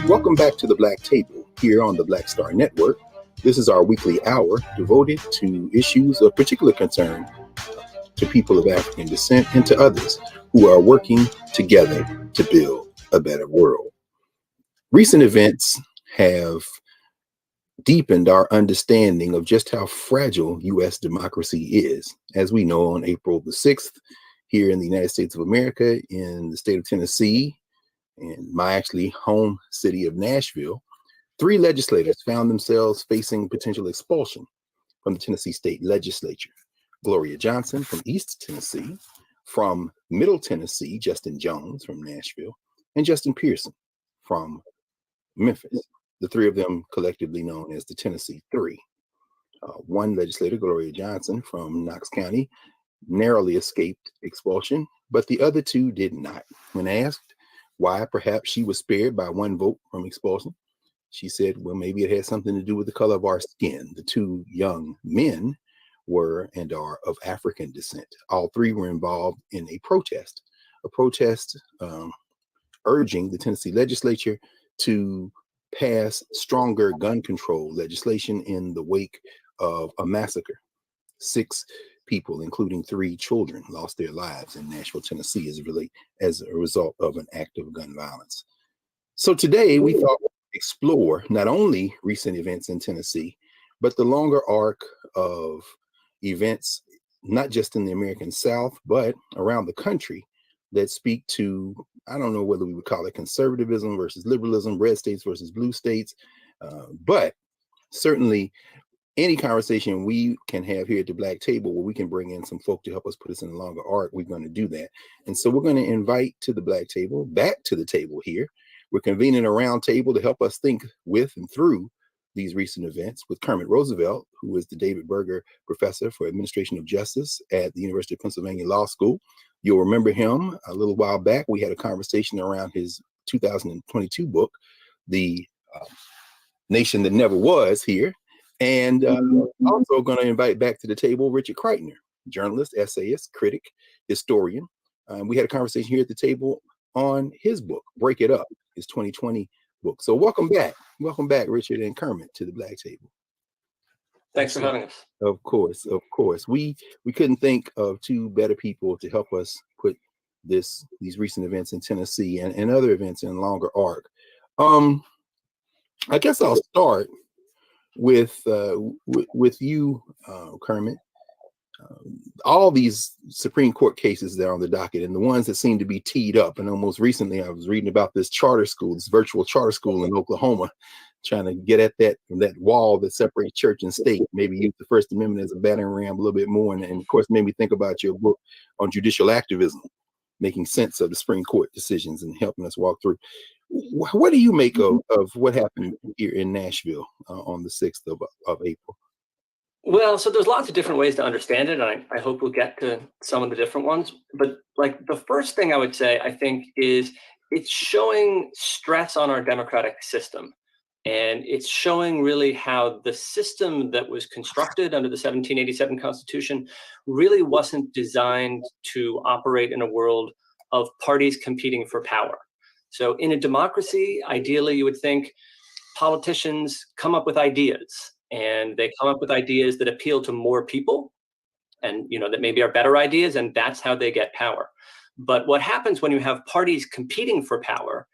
Welcome back to the Black Table here on the Black Star Network. This is our weekly hour devoted to issues of particular concern to people of African descent and to others who are working together to build a better world. Recent events have deepened our understanding of just how fragile U.S. democracy is. As we know, on April the 6th, here in the United States of America, in the state of Tennessee, in my actually home city of Nashville, 3 legislators found themselves facing potential expulsion from the Tennessee state legislature. Gloria Johnson from East Tennessee, from Middle Tennessee, Justin Jones from Nashville, and Justin Pearson from Memphis. The 3 of them collectively known as the Tennessee Three. One legislator, Gloria Johnson from Knox County, narrowly escaped expulsion, but the other 2 did not. When asked why perhaps she was spared by 1 vote from expulsion, she said, well, maybe it had something to do with the color of our skin. The 2 young men were and are of African descent. All 3 were involved in a protest urging the Tennessee legislature to pass stronger gun control legislation in the wake of a massacre. 6 people, including 3 children, lost their lives in Nashville, Tennessee, as a result of an act of gun violence. So today we thought we'd explore not only recent events in Tennessee, but the longer arc of events, not just in the American South, but around the country, that speak to, I don't know whether we would call it conservatism versus liberalism, red states versus blue states, but certainly any conversation we can have here at the Black Table where we can bring in some folk to help us put us in a longer arc, we're going to do that. And so we're going to invite to the Black Table, back to the table here. We're convening a round table to help us think with and through these recent events with Kermit Roosevelt, who is the David Berger Professor for Administration of Justice at the University of Pennsylvania Law School. You'll remember him a little while back. We had a conversation around his 2022 book, The Nation That Never Was, here. And also going to invite back to the table Richard Kreitner, journalist, essayist, critic, historian. We had a conversation here at the table on his book, Break It Up, his 2020 book. So welcome back, Richard and Kermit, to the Black Table. Thanks for having us. Of course. We couldn't think of two better people to help us put these recent events in Tennessee and other events in longer arc. I guess I'll start with you, Kermit. All these Supreme Court cases that are on the docket, and the ones that seem to be teed up. And almost recently, I was reading about this virtual charter school in Oklahoma, trying to get at that wall that separates church and state. Maybe use the First Amendment as a battering ram a little bit more, and of course, made me think about your book on judicial activism, making sense of the Supreme Court decisions and helping us walk through. What do you make of what happened here in Nashville on the 6th of April? Well, so there's lots of different ways to understand it, and I hope we'll get to some of the different ones. But like the first thing I would say, I think, is it's showing stress on our democratic system. And it's showing really how the system that was constructed under the 1787 Constitution really wasn't designed to operate in a world of parties competing for power. So in a democracy, ideally, you would think politicians come up with ideas, and they come up with ideas that appeal to more people and, that maybe are better ideas, and that's how they get power. But what happens when you have parties competing for power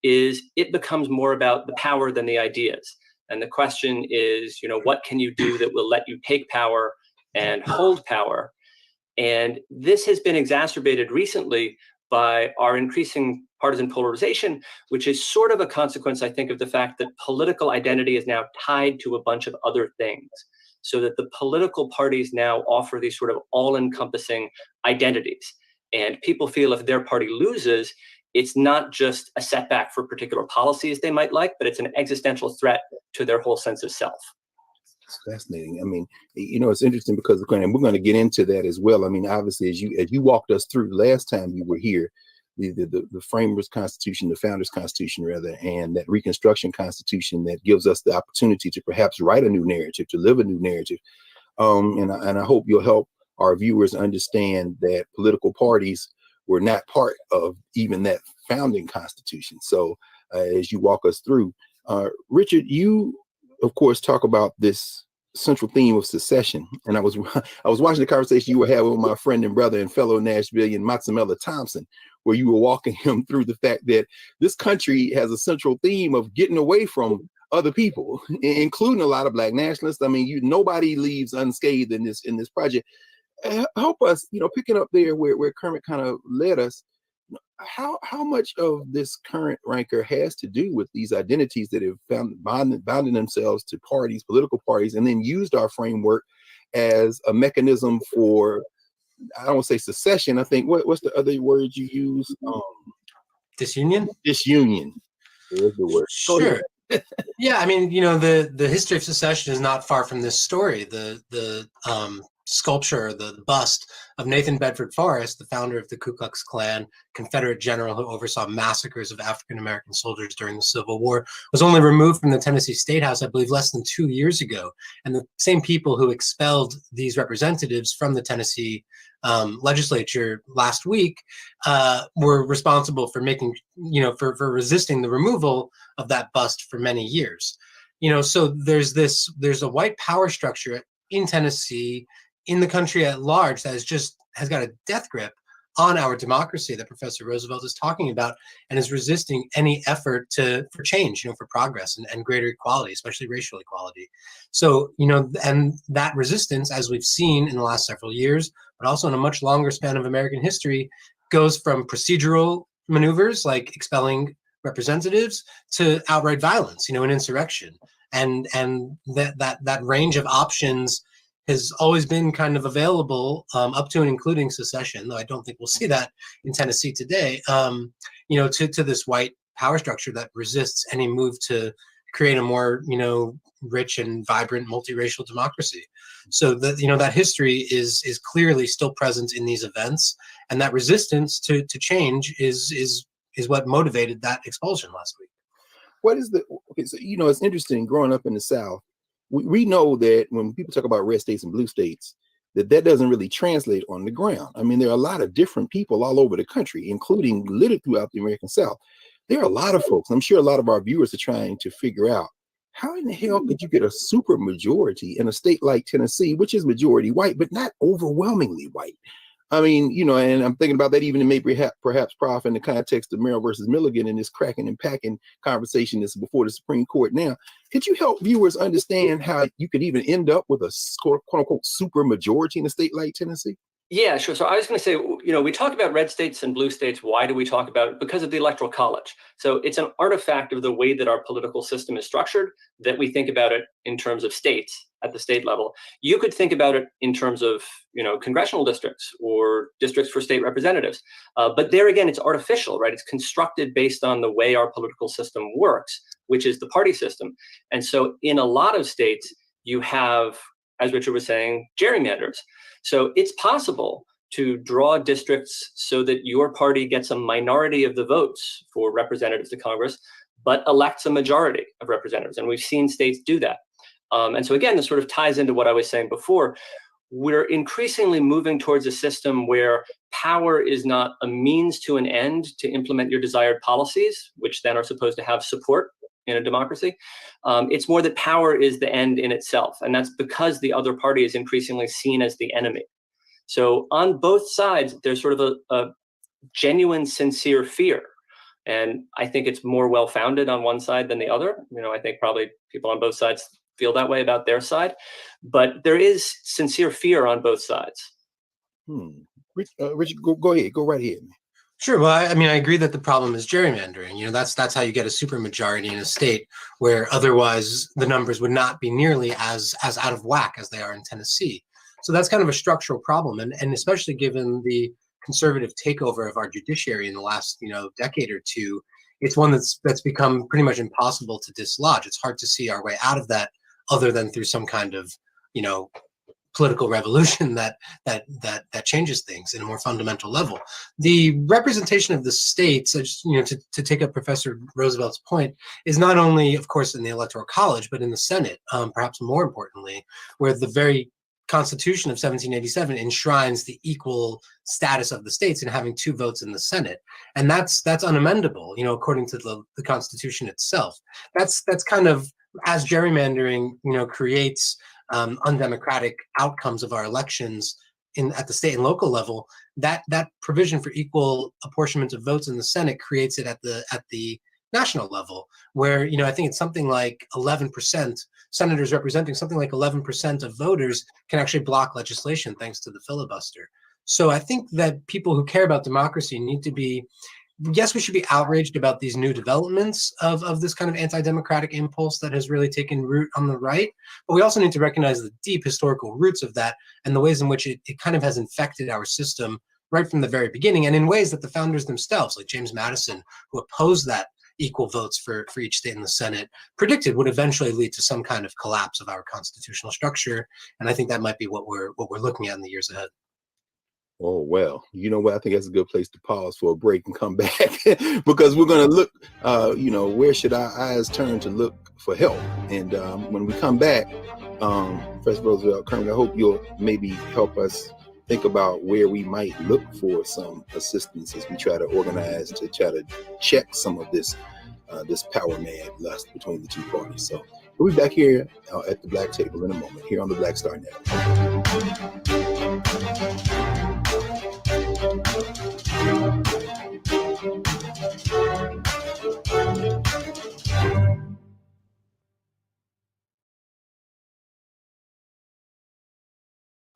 is it becomes more about the power than the ideas. And the question is, what can you do that will let you take power and hold power? And this has been exacerbated recently by our increasing partisan polarization, which is sort of a consequence, I think, of the fact that political identity is now tied to a bunch of other things, so that the political parties now offer these sort of all-encompassing identities. And people feel if their party loses, it's not just a setback for particular policies they might like, but it's an existential threat to their whole sense of self. It's fascinating. I mean, it's interesting because we're going to get into that as well. I mean, obviously, as you walked us through last time you were here, the framers' constitution, the founders' constitution, rather, and that Reconstruction Constitution that gives us the opportunity to perhaps write a new narrative, to live a new narrative. And I hope you'll help our viewers understand that political parties were not part of even that founding constitution. So as you walk us through, Richard, you, of course, talk about this central theme of secession. And I was watching the conversation you were having with my friend and brother and fellow Nashvilleian, Matsamela Thompson, where you were walking him through the fact that this country has a central theme of getting away from other people, including a lot of Black nationalists. I mean, nobody leaves unscathed in this project. Help us, picking up there where Kermit kind of led us. How much of this current rancor has to do with these identities that have found bounding themselves to parties, political parties, and then used our framework as a mechanism for, I don't want to say secession. I think what's the other word you use? Disunion. Disunion. There's the word. Sure. Yeah, I mean, the history of secession is not far from this story. The sculpture, the bust of Nathan Bedford Forrest, the founder of the Ku Klux Klan, Confederate general who oversaw massacres of African-American soldiers during the Civil War, was only removed from the Tennessee State House, I believe, less than 2 years ago. And the same people who expelled these representatives from the Tennessee legislature last week were responsible for making, for resisting the removal of that bust for many years. So there's a white power structure in Tennessee, in the country at large, that has got a death grip on our democracy that Professor Roosevelt is talking about, and is resisting any effort for change, for progress and greater equality, especially racial equality. So, and that resistance, as we've seen in the last several years, but also in a much longer span of American history, goes from procedural maneuvers like expelling representatives to outright violence, an insurrection. And that range of options has always been kind of available up to and including secession, though I don't think we'll see that in Tennessee today, to this white power structure that resists any move to create a more, rich and vibrant multiracial democracy. So that history is clearly still present in these events, and that resistance to change is what motivated that expulsion last week. What is so it's interesting growing up in the South. We know that when people talk about red states and blue states, that doesn't really translate on the ground. I mean, there are a lot of different people all over the country, including littered throughout the American South. There are a lot of folks. I'm sure a lot of our viewers are trying to figure out, how in the hell could you get a super majority in a state like Tennessee, which is majority white, but not overwhelmingly white? I mean, and I'm thinking about that even in maybe perhaps, Prof, in the context of Merrill versus Milligan and this cracking and packing conversation that's before the Supreme Court now. Could you help viewers understand how you could even end up with a quote unquote super majority in a state like Tennessee? Yeah, sure. So I was going to say, we talk about red states and blue states. Why do we talk about it? Because of the Electoral College. So it's an artifact of the way that our political system is structured, that we think about it in terms of states at the state level. You could think about it in terms of, congressional districts or districts for state representatives. But there again, it's artificial, right? It's constructed based on the way our political system works, which is the party system. And so in a lot of states, you have, as Richard was saying, gerrymanders. So it's possible to draw districts so that your party gets a minority of the votes for representatives to Congress, but elects a majority of representatives. And we've seen states do that. And so again, this sort of ties into what I was saying before. We're increasingly moving towards a system where power is not a means to an end to implement your desired policies, which then are supposed to have support in a democracy. It's more that power is the end in itself. And that's because the other party is increasingly seen as the enemy. So on both sides, there's sort of a genuine, sincere fear. And I think it's more well-founded on one side than the other. I think probably people on both sides feel that way about their side. But there is sincere fear on both sides. Richard, go ahead. Go right ahead. Sure. Well, I mean, I agree that the problem is gerrymandering. That's how you get a supermajority in a state where otherwise the numbers would not be nearly as out of whack as they are in Tennessee. So that's kind of a structural problem, and especially given the conservative takeover of our judiciary in the last decade or two, it's one that's become pretty much impossible to dislodge. It's hard to see our way out of that, other than through some kind of political revolution that changes things in a more fundamental level. The representation of the states, to take up Professor Roosevelt's point, is not only, of course, in the Electoral College, but in the Senate, perhaps more importantly, where the very Constitution of 1787 enshrines the equal status of the states in having 2 votes in the Senate, and that's unamendable, according to the Constitution itself. That's kind of, as gerrymandering, creates undemocratic outcomes of our elections at the state and local level. That provision for equal apportionment of votes in the Senate creates it at the national level, where I think it's something like 11%. Senators representing something like 11% of voters can actually block legislation thanks to the filibuster. So I think that people who care about democracy need to be, yes, we should be outraged about these new developments of this kind of anti-democratic impulse that has really taken root on the right, but we also need to recognize the deep historical roots of that and the ways in which it kind of has infected our system right from the very beginning, and in ways that the founders themselves, like James Madison, who opposed that equal votes for each state in the Senate, predicted would eventually lead to some kind of collapse of our constitutional structure. And I think that might be what we're looking at in the years ahead. Oh, well, you know what? I think that's a good place to pause for a break and come back because we're going to look, where should our eyes turn to look for help? And when we come back, Professor Roosevelt, Kermit, I hope you'll maybe help us think about where we might look for some assistance as we try to organize to try to check some of this power mad lust between the 2 parties. So we'll be back here at the Black Table in a moment, here on the Black Star Network.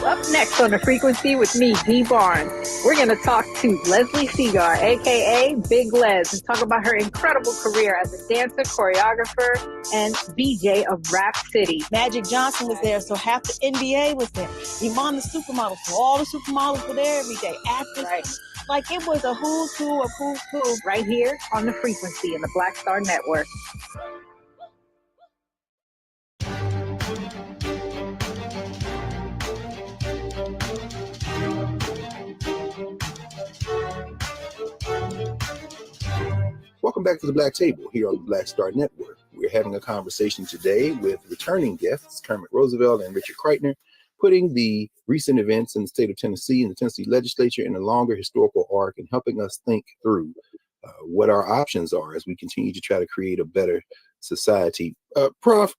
Up next on The Frequency with me, Dee Barnes, we're going to talk to Leslie Segar, a.k.a. Big Les, and talk about her incredible career as a dancer, choreographer, and DJ of Rap City. Magic Johnson was there, so half the NBA was there. Iman the supermodel, so all the supermodels were there every day. Actors, Right. Like it was a who's who of who's who. Right here on The Frequency in the Black Star Network. Welcome back to the Black Table here on the Black Star Network. We're having a conversation today with returning guests, Kermit Roosevelt and Richard Kreitner, putting the recent events in the state of Tennessee and the Tennessee legislature in a longer historical arc and helping us think through what our options are as we continue to try to create a better society. Prof,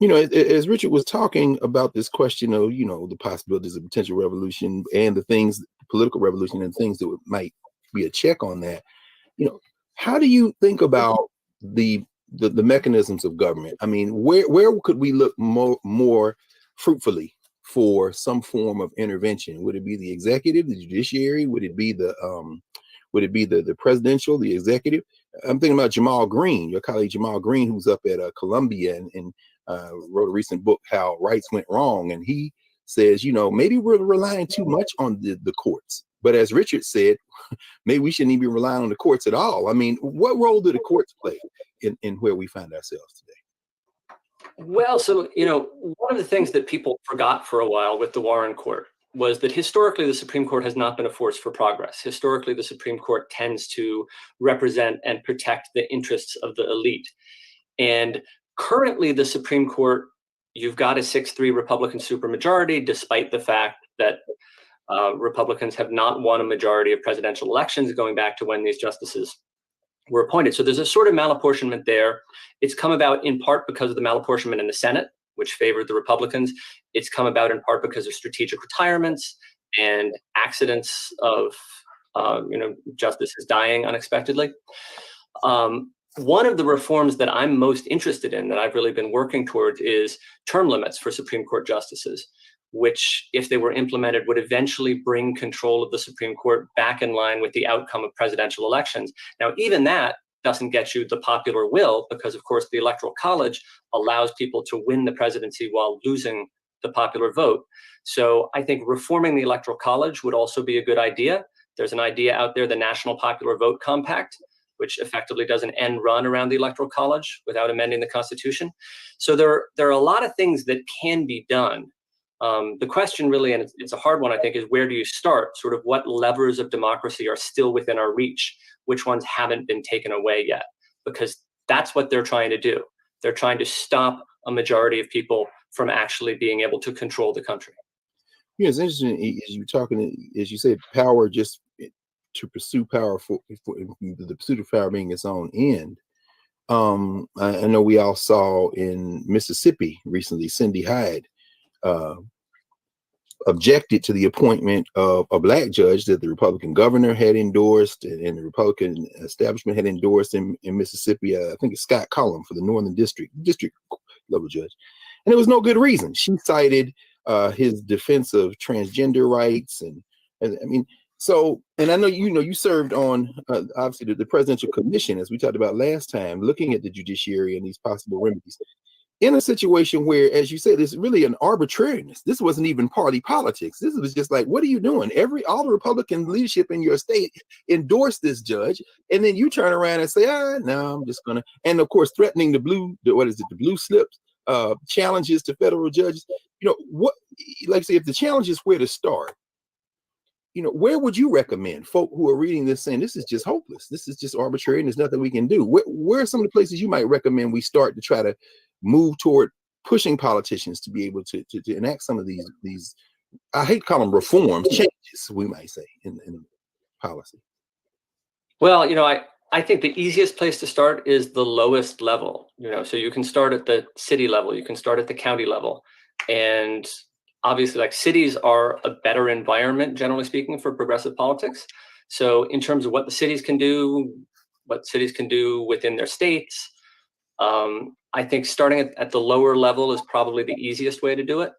as Richard was talking about this question of, the possibilities of potential revolution and the things, political revolution and things that might be a check on that, how do you think about the mechanisms of government? I mean, where could we look more fruitfully for some form of intervention? Would it be the executive, the judiciary? Would it be the presidential, the executive? I'm thinking about Jamal Green, your colleague Jamal Green, who's up at Columbia and wrote a recent book, How Rights Went Wrong. And he says, maybe we're relying too much on the courts. But as Richard said, maybe we shouldn't even be relying on the courts at all. I mean, what role do the courts play in where we find ourselves today? Well, so, one of the things that people forgot for a while with the Warren Court was that historically the Supreme Court has not been a force for progress. Historically, the Supreme Court tends to represent and protect the interests of the elite. And currently, the Supreme Court, you've got a 6-3 Republican supermajority, despite the fact that Republicans have not won a majority of presidential elections going back to when these justices were appointed. So there's a sort of malapportionment there. It's come about in part because of the malapportionment in the Senate, which favored the Republicans. It's come about in part because of strategic retirements and accidents of justices dying unexpectedly. One of the reforms that I'm most interested in, that I've really been working towards, is term limits for Supreme Court justices, which, if they were implemented, would eventually bring control of the Supreme Court back in line with the outcome of presidential elections. Now, even that doesn't get you the popular will, because, of course, the Electoral College allows people to win the presidency while losing the popular vote. So I think reforming the Electoral College would also be a good idea. There's an idea out there, the National Popular Vote Compact, which effectively does an end run around the Electoral College without amending the Constitution. So there are a lot of things that can be done. The question really, and it's a hard one, I think, is where do you start? Sort of what levers of democracy are still within our reach? Which ones haven't been taken away yet? Because that's what they're trying to do. They're trying to stop a majority of people from actually being able to control the country. Yeah, it's interesting as you said, power just to pursue power for the pursuit of power being its own end. I know we all saw in Mississippi recently, Cindy Hyde objected to the appointment of a black judge that the Republican governor had endorsed and the Republican establishment had endorsed in Mississippi. I think it's Scott Cullum for the Northern District level judge. And there was no good reason. She cited his defense of transgender rights. And I mean, so, and I know, you served on obviously the presidential commission, as we talked about last time, looking at the judiciary and these possible remedies. In a situation where, as you said, it's really an arbitrariness. This wasn't even party politics. This was just like, what are you doing? All the Republican leadership in your state endorsed this judge, and then you turn around and say, no, I'm just gonna. And of course, threatening the blue slips, challenges to federal judges. What? Like I say, if the challenge is where to start, where would you recommend folk who are reading this saying this is just hopeless, this is just arbitrary, and there's nothing we can do? Where are some of the places you might recommend we start to try to move toward pushing politicians to be able to enact some of these I hate to call them reforms, changes, we might say, in policy? Well, I think the easiest place to start is the lowest level. So you can start at the city level, you can start at the county level, and obviously, like, cities are a better environment, generally speaking, for progressive politics. So in terms of what the cities can do, within their states, I think starting at the lower level is probably the easiest way to do it.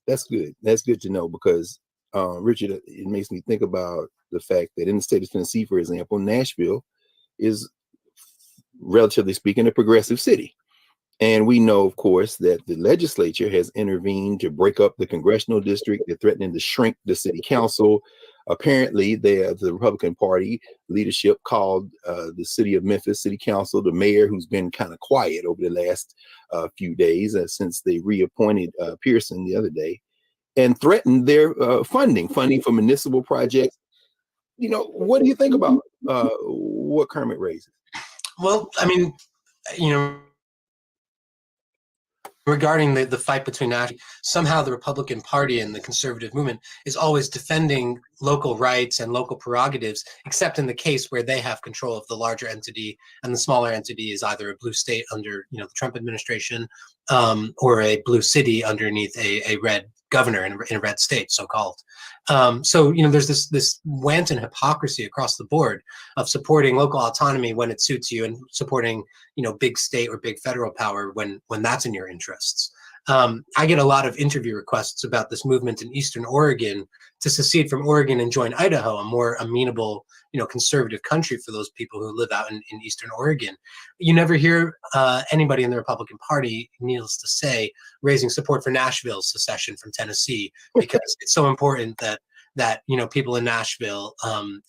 That's good. That's good to know, because Richard, it makes me think about the fact that in the state of Tennessee, for example, Nashville is, relatively speaking, a progressive city. And we know, of course, that the legislature has intervened to break up the congressional district. They're threatening to shrink the city council. Apparently, the Republican Party leadership called the city of Memphis city council, the mayor, who's been kind of quiet over the last few days since they reappointed Pearson the other day, and threatened their funding for municipal projects. What do you think about what Kermit raises? Well, I mean, regarding the fight between somehow the Republican Party and the conservative movement is always defending local rights and local prerogatives, except in the case where they have control of the larger entity and the smaller entity is either a blue state under the Trump administration or a blue city underneath a red governor in a red state, so-called. So there's this wanton hypocrisy across the board of supporting local autonomy when it suits you and supporting big state or big federal power when that's in your interests. I get a lot of interview requests about this movement in Eastern Oregon to secede from Oregon and join Idaho, a more amenable, conservative country for those people who live out in Eastern Oregon. You never hear anybody in the Republican Party, needless to say, raising support for Nashville's secession from Tennessee, because it's so important that people in Nashville,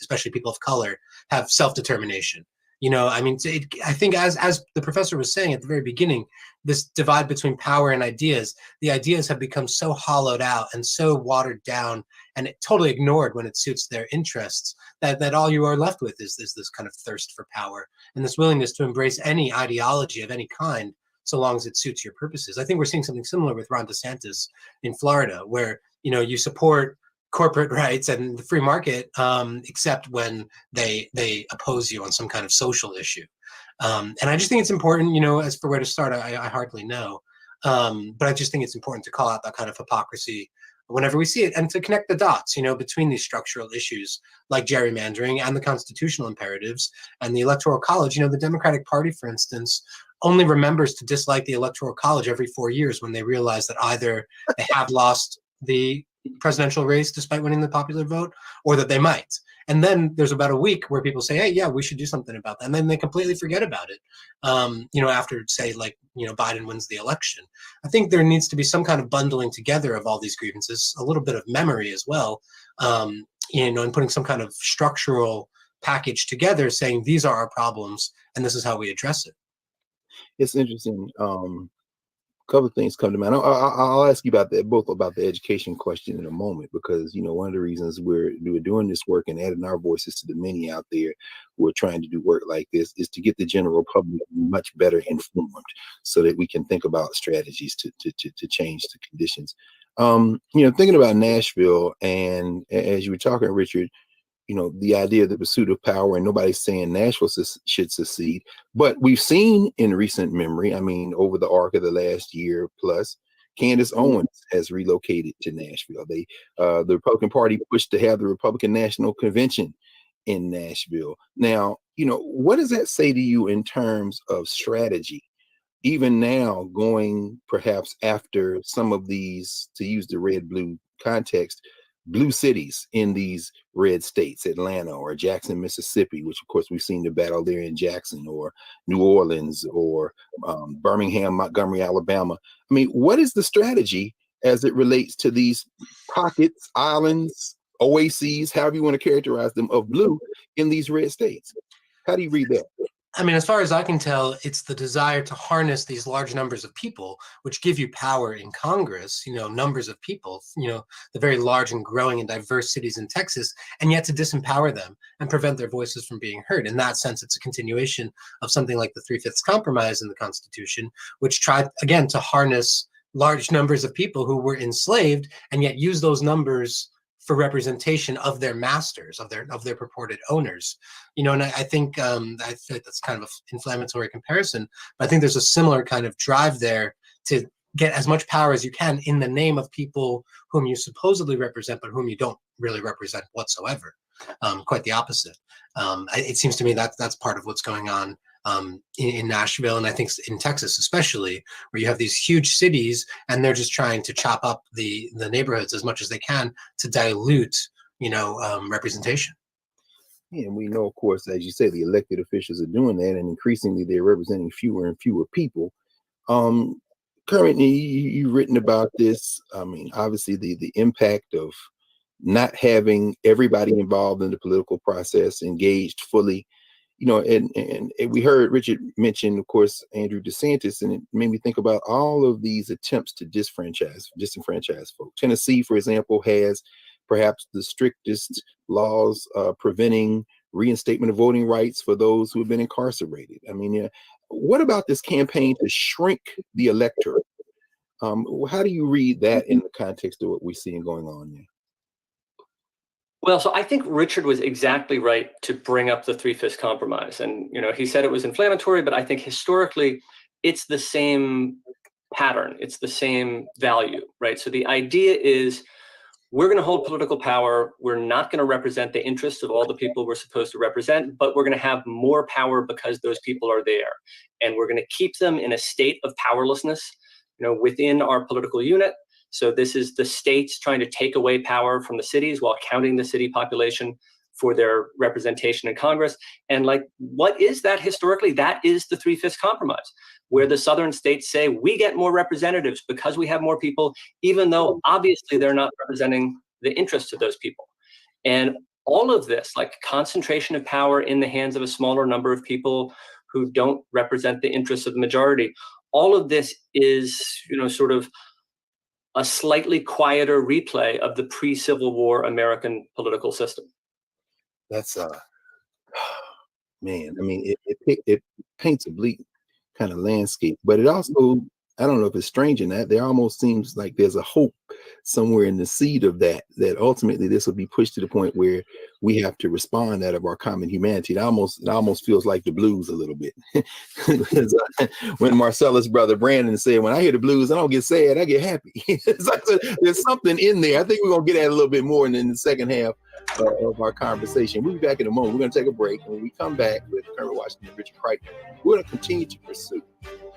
especially people of color, have self-determination. I think as the professor was saying at the very beginning, this divide between power and ideas, the ideas have become so hollowed out and so watered down and totally ignored when it suits their interests that all you are left with is this kind of thirst for power and this willingness to embrace any ideology of any kind so long as it suits your purposes. I think we're seeing something similar with Ron DeSantis in Florida, where you support corporate rights and the free market, except when they oppose you on some kind of social issue. And I just think it's important, as for where to start, I hardly know. But I just think it's important to call out that kind of hypocrisy whenever we see it and to connect the dots, between these structural issues like gerrymandering and the constitutional imperatives and the Electoral College. The Democratic Party, for instance, only remembers to dislike the Electoral College every 4 years when they realize that either they have lost the presidential race despite winning the popular vote, or that they might. And then there's about a week where people say, hey, yeah, we should do something about that. And then they completely forget about it, after, say, Biden wins the election. I think there needs to be some kind of bundling together of all these grievances, a little bit of memory as well, and putting some kind of structural package together saying these are our problems and this is how we address it. It's interesting. Couple of things come to mind. I'll ask you about that, both about the education question in a moment, because one of the reasons we're doing this work and adding our voices to the many out there who are trying to do work like this is to get the general public much better informed, so that we can think about strategies to change the conditions. Thinking about Nashville, and as you were talking, Richard, the idea of the pursuit of power, and nobody's saying Nashville should secede, but we've seen in recent memory, over the arc of the last year plus, Candace Owens has relocated to Nashville. The Republican Party pushed to have the Republican National Convention in Nashville. Now, what does that say to you in terms of strategy? Even now, going perhaps after some of these, to use the red-blue context, blue cities in these red states, Atlanta or Jackson, Mississippi, which of course we've seen the battle there in Jackson, or New Orleans, or Birmingham, Montgomery, Alabama. What is the strategy as it relates to these pockets, islands, oases, however you want to characterize them, of blue in these red states? How do you read that? As far as I can tell, it's the desire to harness these large numbers of people, which give you power in Congress, numbers of people, the very large and growing and diverse cities in Texas, and yet to disempower them and prevent their voices from being heard. In that sense, it's a continuation of something like the 3/5 compromise in the Constitution, which tried, again, to harness large numbers of people who were enslaved and yet use those numbers for representation of their masters, of their purported owners, and I think I feel like that's kind of an inflammatory comparison, but I think there's a similar kind of drive there to get as much power as you can in the name of people whom you supposedly represent, but whom you don't really represent whatsoever. Quite the opposite. It seems to me that that's part of what's going on in Nashville, and I think in Texas especially, where you have these huge cities and they're just trying to chop up the neighborhoods as much as they can to dilute, representation. Yeah, and we know, of course, as you say, the elected officials are doing that, and increasingly they're representing fewer and fewer people. Currently, you've written about this. Obviously, the impact of not having everybody involved in the political process engaged fully. And we heard Richard mention, of course, Andrew DeSantis, and it made me think about all of these attempts to disenfranchise folks. Tennessee, for example, has perhaps the strictest laws preventing reinstatement of voting rights for those who have been incarcerated. What about this campaign to shrink the electorate How do you read that in the context of what we're seeing going on there? Well, so I think Richard was exactly right to bring up the Three-Fifths Compromise. And, he said it was inflammatory, but I think historically it's the same pattern. It's the same value, right? So the idea is we're going to hold political power. We're not going to represent the interests of all the people we're supposed to represent, but we're going to have more power because those people are there. And we're going to keep them in a state of powerlessness, within our political unit. So this is the states trying to take away power from the cities while counting the city population for their representation in Congress. And what is that historically? That is the Three-Fifths Compromise, where the southern states say we get more representatives because we have more people, even though obviously they're not representing the interests of those people. And all of this, like concentration of power in the hands of a smaller number of people who don't represent the interests of the majority, all of this is, sort of a slightly quieter replay of the pre-Civil War American political system. That's man. I mean, it paints a bleak kind of landscape, but it also, I don't know if it's strange in that there almost seems like there's a hope somewhere in the seed of that ultimately this will be pushed to the point where we have to respond out of our common humanity. It almost feels like the blues a little bit. Because, when Marcella's brother Brandon said, when I hear the blues, I don't get sad, I get happy. It's like, there's something in there. I think we're going to get at it a little bit more in the second half of our conversation. We'll be back in a moment. We're going to take a break. And when we come back with Kermit Washington and Richard Crichton, we're going to continue to pursue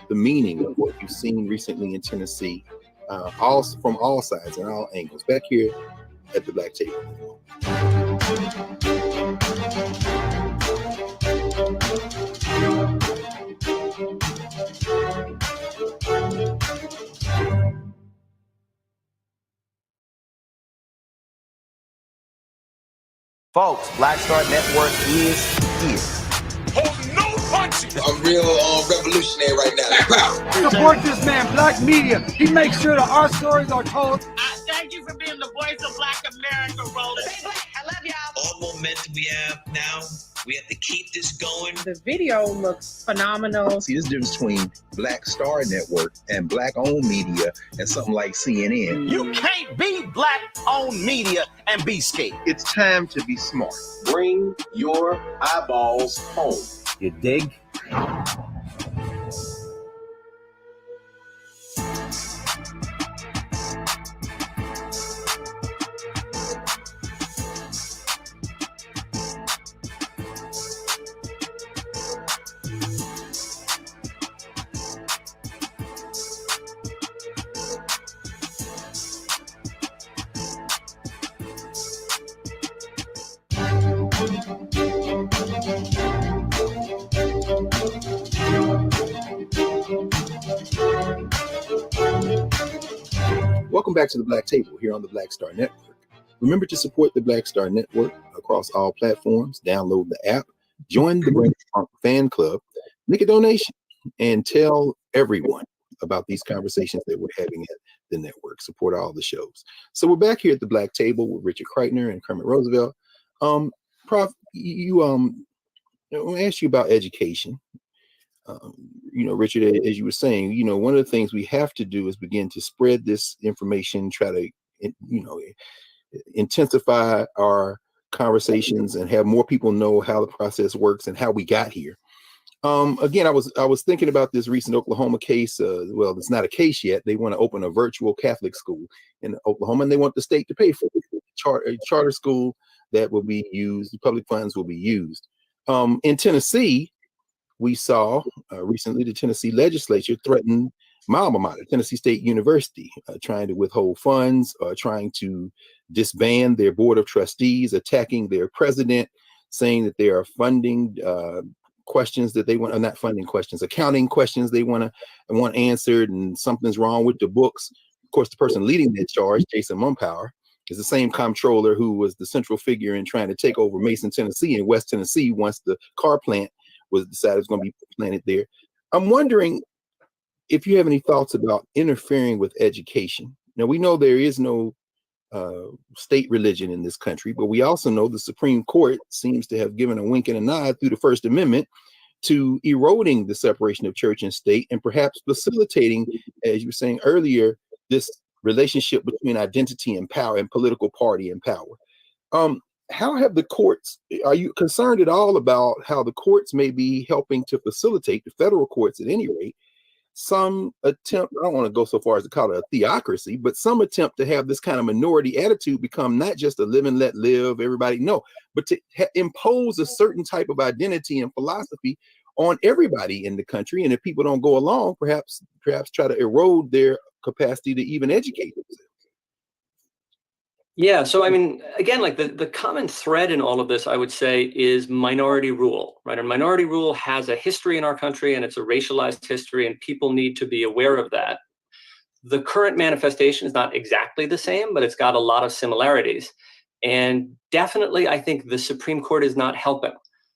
the meaning of what you've seen recently in Tennessee, from all sides and all angles, back here at the Black Table. Folks, Black Star Network is here. Hold no punches. I'm real revolutionary right now. Support this man, Black Media. He makes sure that our stories are told. Thank you for being the voice of Black America, Roland. Stay black. I love y'all. All momentum we have now, we have to keep this going. The video looks phenomenal. See, there's a difference between Black Star Network and Black-owned media and something like CNN. You can't be Black-owned media and be scared. It's time to be smart. Bring your eyeballs home. You dig? Welcome back to the Black Table here on the Black Star Network. Remember to support the Black Star Network across all platforms. Download the app, join the Brain Funk fan club, make a donation, and tell everyone about these conversations that we're having at the network. Support all the shows. So we're back here at the Black Table with Richard Crichton and Kermit Roosevelt. Prof, I want to ask you about education. Richard, as you were saying, one of the things we have to do is begin to spread this information, try to, intensify our conversations and have more people know how the process works and how we got here. Again, I was thinking about this recent Oklahoma case. Well, it's not a case yet. They want to open a virtual Catholic school in Oklahoma, and they want the state to pay for it. A charter school that will be used, the public funds will be used. In Tennessee, we saw recently the Tennessee legislature threaten my alma mater, Tennessee State University, trying to withhold funds, trying to disband their board of trustees, attacking their president, saying that there are funding questions that they want, not funding questions, accounting questions they want answered, and something's wrong with the books. Of course, the person leading that charge, Jason Mumpower, is the same comptroller who was the central figure in trying to take over Mason, Tennessee, in West Tennessee once the Carr plant was decided it was going to be planted there. I'm wondering if you have any thoughts about interfering with education. Now, we know there is no state religion in this country, but we also know the Supreme Court seems to have given a wink and a nod through the First Amendment to eroding the separation of church and state, and perhaps facilitating, as you were saying earlier, this relationship between identity and power and political party and power. How have the courts, are you concerned at all about how the courts may be helping to facilitate, the federal courts at any rate, some attempt, I don't want to go so far as to call it a theocracy, but some attempt to have this kind of minority attitude become not just a live and let live, everybody, no, but to impose a certain type of identity and philosophy on everybody in the country. And if people don't go along, perhaps try to erode their capacity to even educate themselves. Yeah, so I mean, again, like the common thread in all of this, I would say, is minority rule, right? And minority rule has a history in our country, and it's a racialized history, and people need to be aware of that. The current manifestation is not exactly the same, but it's got a lot of similarities. And definitely, I think the Supreme Court is not helping.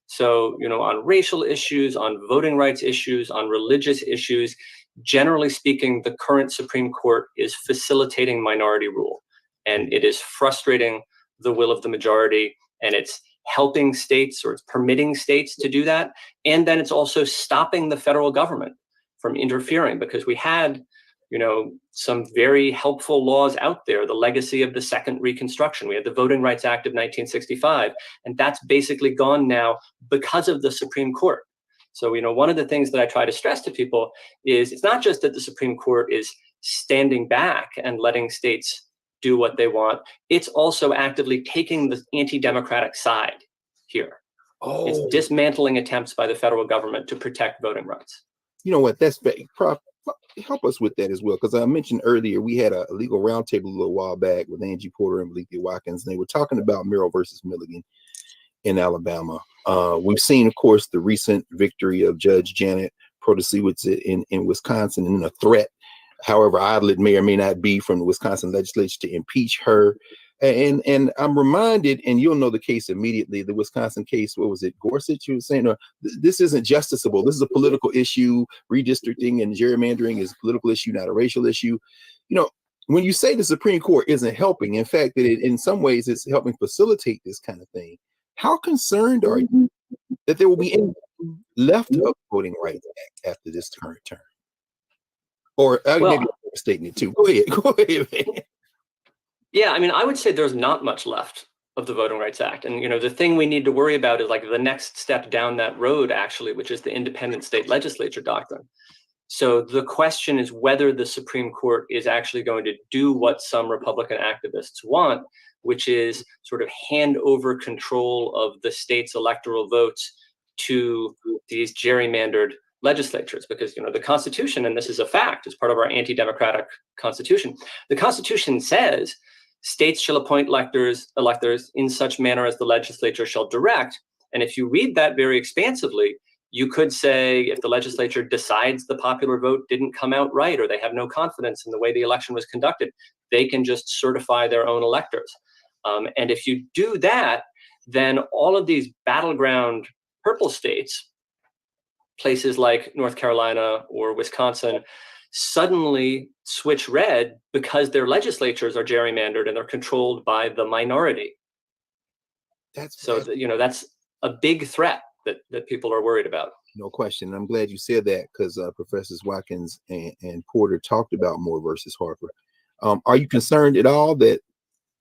So, on racial issues, on voting rights issues, on religious issues, generally speaking, the current Supreme Court is facilitating minority rule. And it is frustrating the will of the majority, and it's helping states, or it's permitting states to do that. And then it's also stopping the federal government from interfering, because we had, some very helpful laws out there, the legacy of the Second Reconstruction. We had the Voting Rights Act of 1965, and that's basically gone now because of the Supreme Court. So, one of the things that I try to stress to people is it's not just that the Supreme Court is standing back and letting states do what they want. It's also actively taking the anti-democratic side here. Oh. It's dismantling attempts by the federal government to protect voting rights. You know what? That's Prof, help us with that as well, because I mentioned earlier we had a legal roundtable a little while back with Angie Porter and Malika Watkins, and they were talking about Merrill versus Milligan in Alabama. We've seen, of course, the recent victory of Judge Janet Protasiewicz in Wisconsin, and a threat, however idle it may or may not be, from the Wisconsin legislature to impeach her. And I'm reminded, and you'll know the case immediately, the Wisconsin case, what was it, Gorsuch? You were saying, no, this isn't justiciable. This is a political issue. Redistricting and gerrymandering is a political issue, not a racial issue. When you say the Supreme Court isn't helping, in fact, that in some ways it's helping facilitate this kind of thing, how concerned are you that there will be any left of the Voting Rights Act after this current term? Or maybe I'm overstating it too. Go ahead, man. Yeah, I mean, I would say there's not much left of the Voting Rights Act. And, the thing we need to worry about is like the next step down that road, actually, which is the independent state legislature doctrine. So the question is whether the Supreme Court is actually going to do what some Republican activists want, which is sort of hand over control of the state's electoral votes to these gerrymandered legislatures. Because, the Constitution, and this is a fact, it's part of our anti-democratic Constitution. The Constitution says states shall appoint electors in such manner as the legislature shall direct. And if you read that very expansively, you could say if the legislature decides the popular vote didn't come out right, or they have no confidence in the way the election was conducted, they can just certify their own electors. And if you do that, then all of these battleground purple states, places like North Carolina or Wisconsin, suddenly switch red because their legislatures are gerrymandered and they're controlled by the minority. That's a big threat that people are worried about. No question. I'm glad you said that, because Professors Watkins and Porter talked about Moore versus Harper. Are you concerned at all that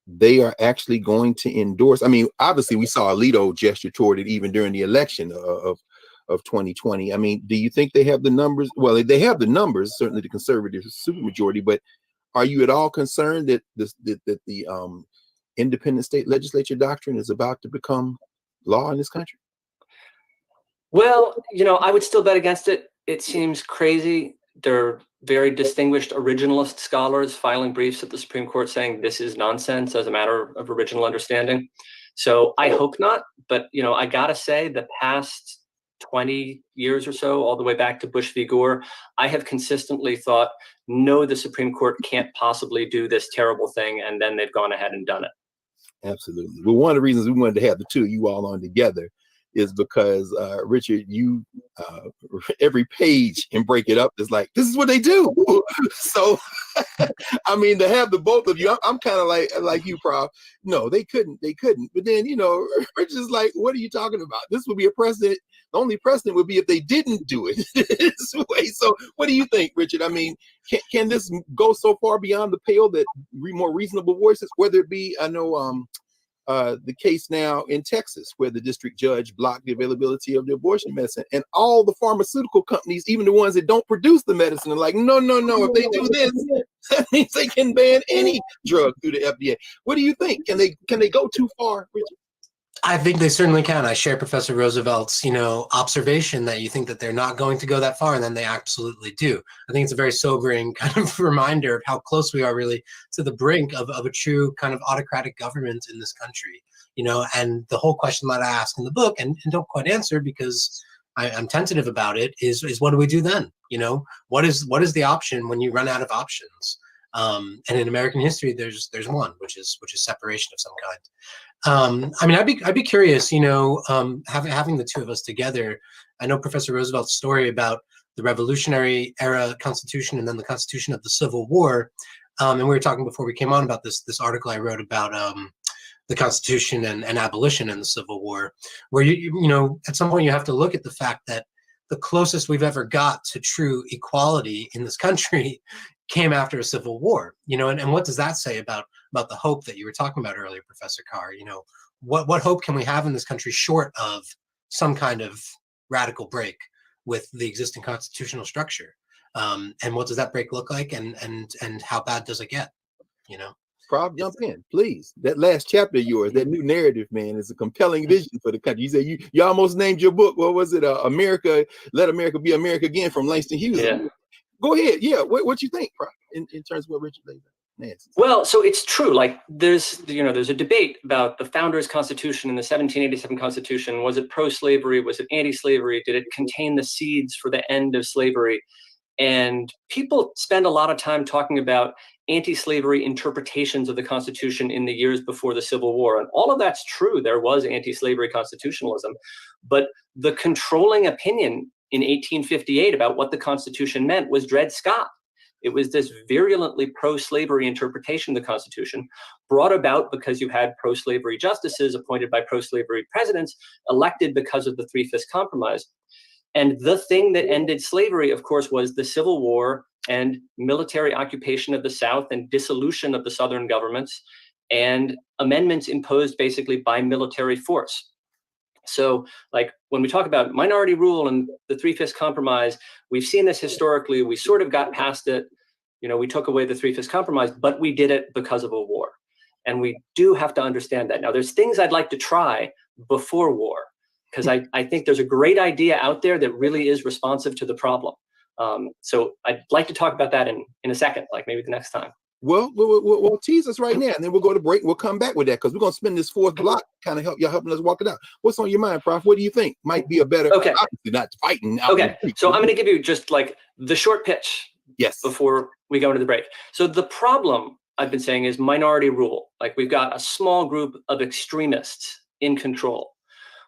they are actually going to endorse? I mean, obviously we saw Alito gesture toward it even during the election of 2020. I mean, do you think they have the numbers? Well, they have the numbers, certainly the conservative supermajority, but are you at all concerned that the independent state legislature doctrine is about to become law in this country? Well, I would still bet against it. It seems crazy. There are very distinguished originalist scholars filing briefs at the Supreme Court saying this is nonsense as a matter of original understanding. So I hope not. But, I got to say the past 20 years or so, all the way back to Bush v. Gore, I have consistently thought, no, the Supreme Court can't possibly do this terrible thing. And then they've gone ahead and done it. Absolutely. Well, one of the reasons we wanted to have the two of you all on together is because Richard, you every page and break it up is like, this is what they do. So I mean, to have the both of you, I'm kind of like you, Prof. No, they couldn't. But then, Richard's like, what are you talking about? This would be a precedent. The only precedent would be if they didn't do it this way. So what do you think, Richard? I mean, can this go so far beyond the pale that more reasonable voices, whether it be, I know the case now in Texas where the district judge blocked the availability of the abortion medicine, and all the pharmaceutical companies, even the ones that don't produce the medicine, are like, no, if they do this, that means they can ban any drug through the FDA. What do you think? Can they go too far, Richard? I think they certainly can. I share Professor Roosevelt's, observation that you think that they're not going to go that far, and then they absolutely do. I think it's a very sobering kind of reminder of how close we are really to the brink of a true kind of autocratic government in this country. And the whole question that I ask in the book and don't quite answer because I'm tentative about it is what do we do then? What is the option when you run out of options? And in American history, there's one, which is separation of some kind. I mean, I'd be curious, having the two of us together. I know Professor Roosevelt's story about the Revolutionary era Constitution and then the Constitution of the Civil War. And we were talking before we came on about this article I wrote about the Constitution and abolition in the Civil War, where you at some point you have to look at the fact that the closest we've ever got to true equality in this country came after a civil war, and what does that say about the hope that you were talking about earlier, Professor Carr? What hope can we have in this country short of some kind of radical break with the existing constitutional structure? And what does that break look like, and how bad does it get? Prof, jump in, please. That last chapter of yours, that new narrative, man, is a compelling vision for the country. You said you almost named your book. What was it? America, Let America Be America Again, from Langston Hughes. Yeah. Go ahead. Yeah. What you think, Prof, in terms of what Richard laid out? Well, so it's true. Like there's a debate about the founders' constitution and the 1787 Constitution. Was it pro-slavery? Was it anti-slavery? Did it contain the seeds for the end of slavery? And people spend a lot of time talking about anti-slavery interpretations of the Constitution in the years before the Civil War. And all of that's true. There was anti-slavery constitutionalism. But the controlling opinion in 1858 about what the Constitution meant was Dred Scott. It was this virulently pro-slavery interpretation of the Constitution, brought about because you had pro-slavery justices appointed by pro-slavery presidents, elected because of the Three-Fifths Compromise. And the thing that ended slavery, of course, was the Civil War and military occupation of the South and dissolution of the Southern governments and amendments imposed basically by military force. So like when we talk about minority rule and the Three-Fifths Compromise, we've seen this historically. We sort of got past it. We took away the Three-Fifths Compromise, but we did it because of a war. And we do have to understand that. Now, there's things I'd like to try before war, because I think there's a great idea out there that really is responsive to the problem. So I'd like to talk about that in a second, like maybe the next time. Well, we'll tease us right now, and then we'll go to break. We'll come back with that because we're going to spend this fourth block kind of helping us walk it out. What's on your mind, Prof? What do you think might be a better, obviously not fighting. Okay, so I'm going to give you just like the short pitch before we go into the break. So the problem I've been saying is minority rule. Like we've got a small group of extremists in control.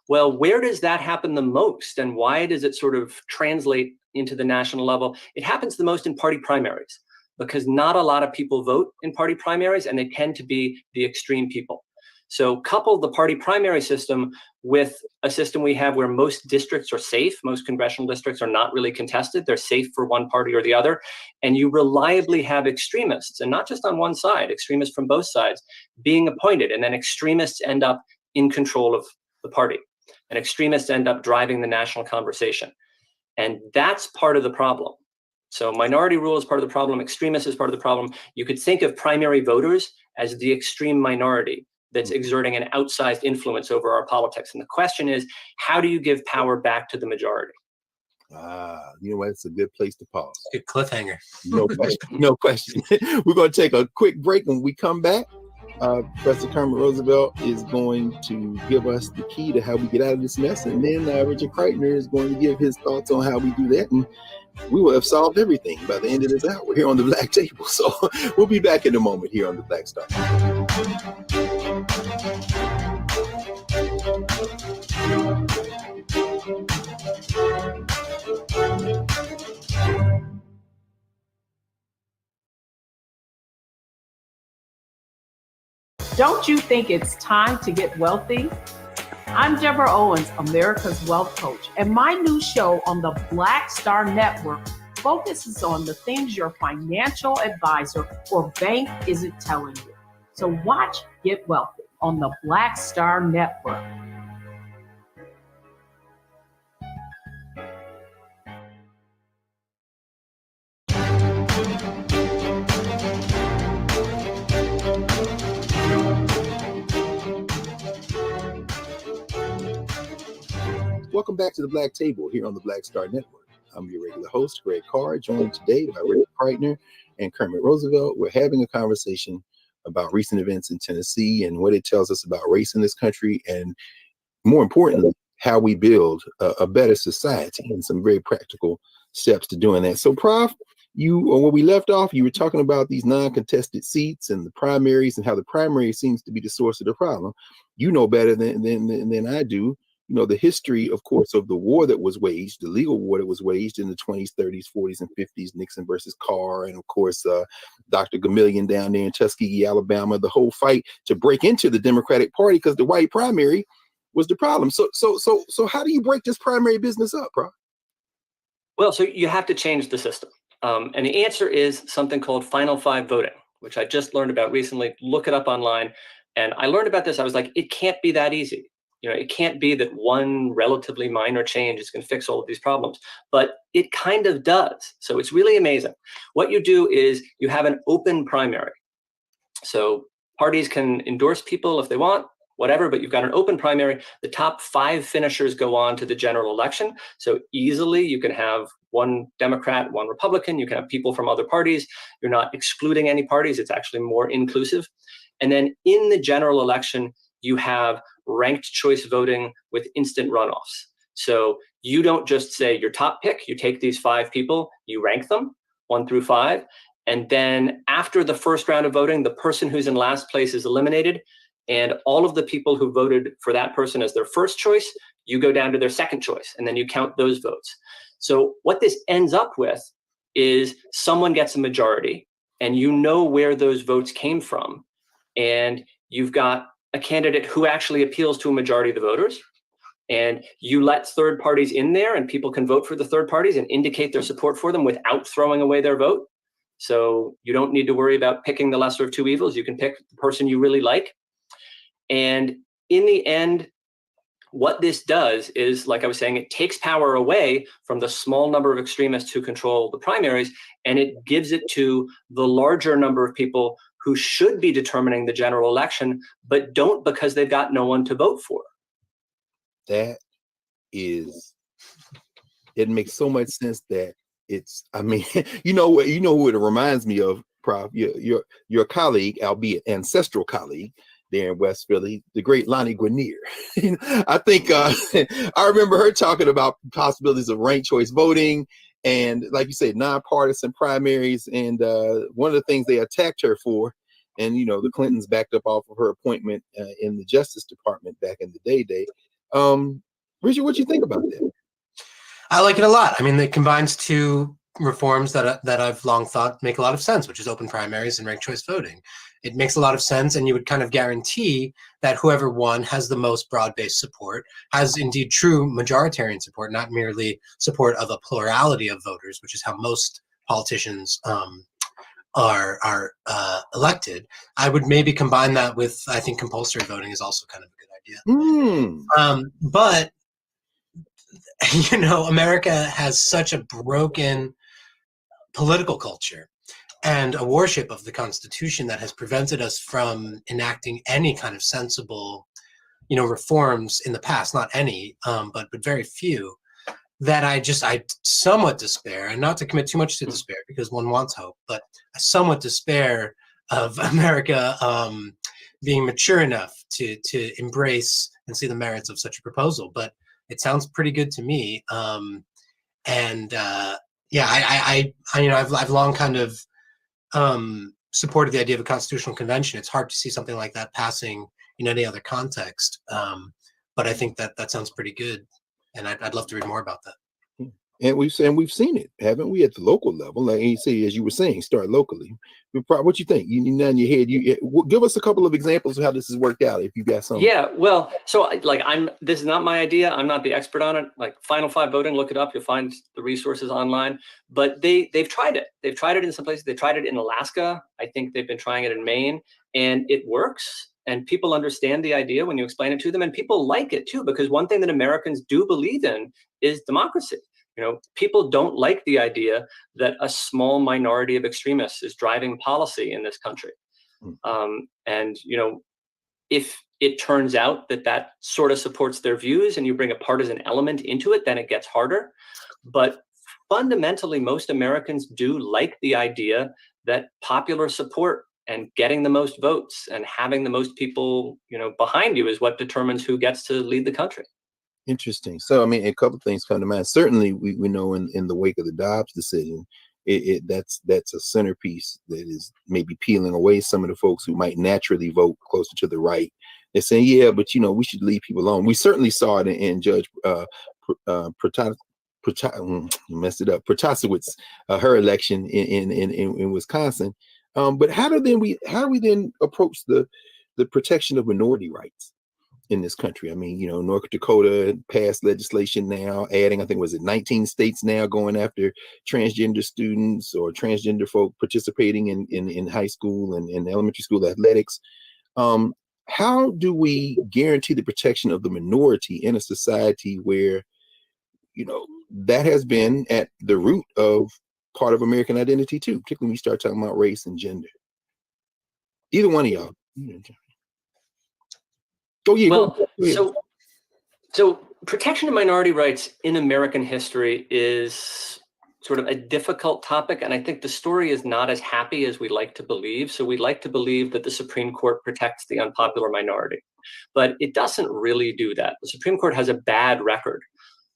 Well, where does that happen the most, and why does it sort of translate into the national level? It happens the most in party primaries, because not a lot of people vote in party primaries, and they tend to be the extreme people. So couple the party primary system with a system we have where most districts are safe. Most congressional districts are not really contested. They're safe for one party or the other. And you reliably have extremists, and not just on one side, extremists from both sides being appointed. And then extremists end up in control of the party. And extremists end up driving the national conversation. And that's part of the problem. So minority rule is part of the problem. Extremists is part of the problem. You could think of primary voters as the extreme minority that's exerting an outsized influence over our politics. And the question is, how do you give power back to the majority? You know what? It's a good place to pause. Good cliffhanger. No question. No question. We're going to take a quick break. When we come back, Professor Kermit Roosevelt is going to give us the key to how we get out of this mess. And then Richard Kreitner is going to give his thoughts on how we do that. And we will have solved everything by the end of this hour here on the Black Table. So we'll be back in a moment here on the Black Star. Don't you think it's time to get wealthy? I'm Deborah Owens, America's Wealth Coach, and my new show on the Black Star Network focuses on the things your financial advisor or bank isn't telling you. So watch Get Wealthy on the Black Star Network. Welcome back to the Black Table here on the Black Star Network. I'm your regular host, Greg Carr, joined today by Rick Kreitner and Kermit Roosevelt. We're having a conversation about recent events in Tennessee and what it tells us about race in this country, and more importantly, how we build a better society and some very practical steps to doing that. So, Prof, where we left off, you were talking about these non-contested seats and the primaries and how the primary seems to be the source of the problem. You know better than I do. You know, the history, of course, of the war that was waged, the legal war that was waged in the 20s, 30s, 40s, and 50s, Nixon versus Carr, and of course, Dr. Gamillion down there in Tuskegee, Alabama, the whole fight to break into the Democratic Party because the white primary was the problem. So how do you break this primary business up, bro? Well, so you have to change the system. And the answer is something called Final Five voting, which I just learned about recently. Look it up online. And I learned about this. I was like, it can't be that easy. You know, it can't be that one relatively minor change is going to fix all of these problems, but it kind of does. So it's really amazing. What you do is you have an open primary. So parties can endorse people if they want, whatever, but you've got an open primary. The top 5 finishers go on to the general election. So easily you can have one Democrat, one Republican. You can have people from other parties. You're not excluding any parties. It's actually more inclusive. And then in the general election, you have ranked choice voting with instant runoffs. So you don't just say your top pick, you take these 5 people, you rank them 1 through 5. And then after the first round of voting, the person who's in last place is eliminated. And all of the people who voted for that person as their first choice, you go down to their second choice, and then you count those votes. So what this ends up with is someone gets a majority, and you know where those votes came from. And you've got a candidate who actually appeals to a majority of the voters, and you let third parties in there, and people can vote for the third parties and indicate their support for them without throwing away their vote. So you don't need to worry about picking the lesser of two evils. You can pick the person you really like. And in the end, what this does is, like I was saying, it takes power away from the small number of extremists who control the primaries, and it gives it to the larger number of people who should be determining the general election, but don't because they've got no one to vote for. It makes so much sense that it's, I mean, you know what it reminds me of, Prof, your colleague, albeit ancestral colleague, there in West Philly, the great Lonnie Guinier. I think I remember her talking about possibilities of ranked choice voting and, like you said, nonpartisan primaries. And one of the things they attacked her for, and you know, the Clintons backed up off of her appointment in the Justice Department back in the day. Richard, what do you think about that? I like it a lot. I mean, it combines 2 reforms that I've long thought make a lot of sense, which is open primaries and ranked choice voting. It makes a lot of sense, and you would kind of guarantee that whoever won has the most broad-based support, has indeed true majoritarian support, not merely support of a plurality of voters, which is how most politicians are elected. I would maybe combine that with, I think compulsory voting is also kind of a good idea. But you know, America has such a broken political culture and a worship of the Constitution that has prevented us from enacting any kind of sensible, you know, reforms in the past. Not any, but very few. That I somewhat despair, and not to commit too much to despair because one wants hope, but I somewhat despair of America being mature enough to embrace and see the merits of such a proposal. But it sounds pretty good to me. Yeah, I've long kind of supported the idea of a constitutional convention. It's hard to see something like that passing in any other context. But I think that sounds pretty good. And I'd love to read more about that. And we've seen it, haven't we, at the local level? Like you say, as you were saying, start locally. What you think? You nod your head. Give us a couple of examples of how this has worked out, if you got some. Yeah, well, so this is not my idea. I'm not the expert on it. Like Final Five voting, look it up. You'll find the resources online. But they've tried it. They've tried it in some places. They tried it in Alaska. I think they've been trying it in Maine, and it works. And people understand the idea when you explain it to them, and people like it too, because one thing that Americans do believe in is democracy. People don't like the idea that a small minority of extremists is driving policy in this country. And if it turns out that sort of supports their views and you bring a partisan element into it, then it gets harder. But fundamentally, most Americans do like the idea that popular support and getting the most votes and having the most people, behind you is what determines who gets to lead the country. Interesting. So, I mean, a couple of things come to mind. Certainly, we know in the wake of the Dobbs decision, that's a centerpiece that is maybe peeling away some of the folks who might naturally vote closer to the right. They're saying, yeah, but we should leave people alone. We certainly saw it in Judge Protasiewicz's her election in Wisconsin. But how do we then approach the protection of minority rights in this country? I mean, North Dakota passed legislation now, adding, I think, 19 states now going after transgender students or transgender folk participating in high school and elementary school athletics. How do we guarantee the protection of the minority in a society where, that has been at the root of part of American identity too, particularly when we start talking about race and gender? Either one of y'all. Oh, yeah. Well, so protection of minority rights in American history is sort of a difficult topic, and I think the story is not as happy as we like to believe. So we like to believe that the Supreme Court protects the unpopular minority, but it doesn't really do that. The Supreme Court has a bad record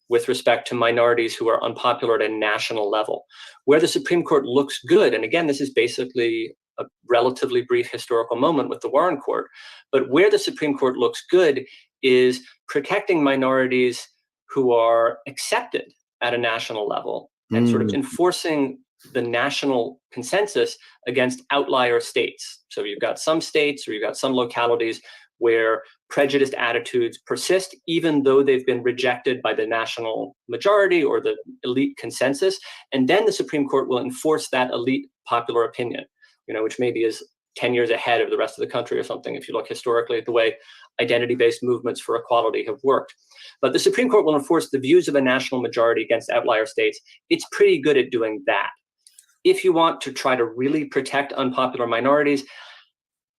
with respect to minorities who are unpopular at a national level. Where the Supreme Court looks good, and again, this is basically a relatively brief historical moment with the Warren Court, but where the Supreme Court looks good is protecting minorities who are accepted at a national level and sort of enforcing the national consensus against outlier states. So you've got some states or you've got some localities where prejudiced attitudes persist, even though they've been rejected by the national majority or the elite consensus. And then the Supreme Court will enforce that elite popular opinion, which maybe is 10 years ahead of the rest of the country or something, if you look historically at the way identity-based movements for equality have worked. But the Supreme Court will enforce the views of a national majority against outlier states. It's pretty good at doing that. If you want to try to really protect unpopular minorities,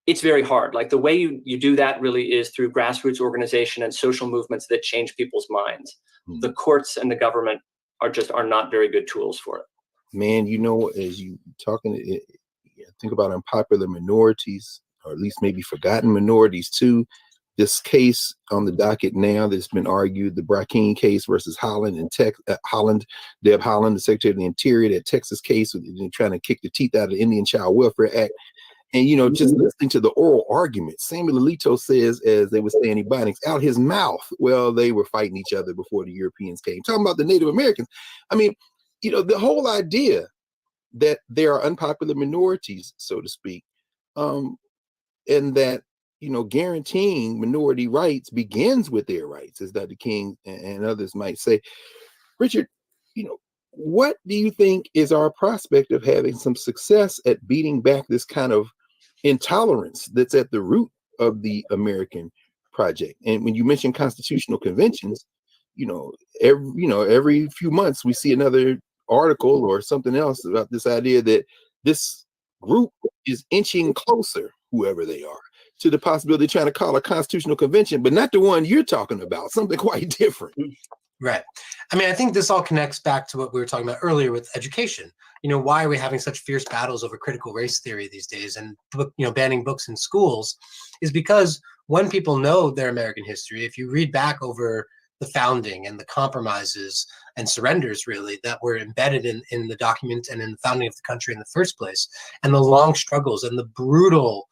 it's very hard. Like the way you do that really is through grassroots organization and social movements that change people's minds. The courts and the government are not very good tools for it. Man, as you talking, think about unpopular minorities, or at least maybe forgotten minorities too. This case on the docket now that's been argued, the Brackeen case versus Holland and Deb Haaland, the Secretary of the Interior, that Texas case, trying to kick the teeth out of the Indian Child Welfare Act. And, just listening to the oral argument, Samuel Alito says, as they were saying, out his mouth, well, they were fighting each other before the Europeans came. Talking about the Native Americans. I mean, the whole idea that there are unpopular minorities, so to speak, and that, guaranteeing minority rights begins with their rights, as Dr. King and others might say. Richard, what do you think is our prospect of having some success at beating back this kind of intolerance that's at the root of the American project? And when you mention constitutional conventions, every few months we see another article or something else about this idea that this group is inching closer, whoever they are, to the possibility of trying to call a constitutional convention, but not the one you're talking about, something quite different. Right. I mean, I think this all connects back to what we were talking about earlier with education. Why are we having such fierce battles over critical race theory these days and, banning books in schools is because when people know their American history, if you read back over the founding and the compromises and surrenders really that were embedded in the document and in the founding of the country in the first place, and the long struggles and the brutal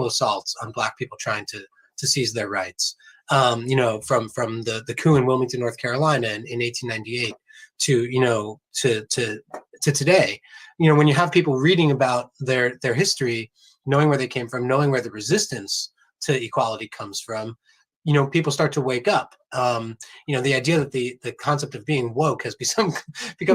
assaults on Black people trying to seize their rights, from the coup in Wilmington, North Carolina in 1898 to, to today. When you have people reading about their history, knowing where they came from, knowing where the resistance to equality comes from, people start to wake up. The idea that the concept of being woke has become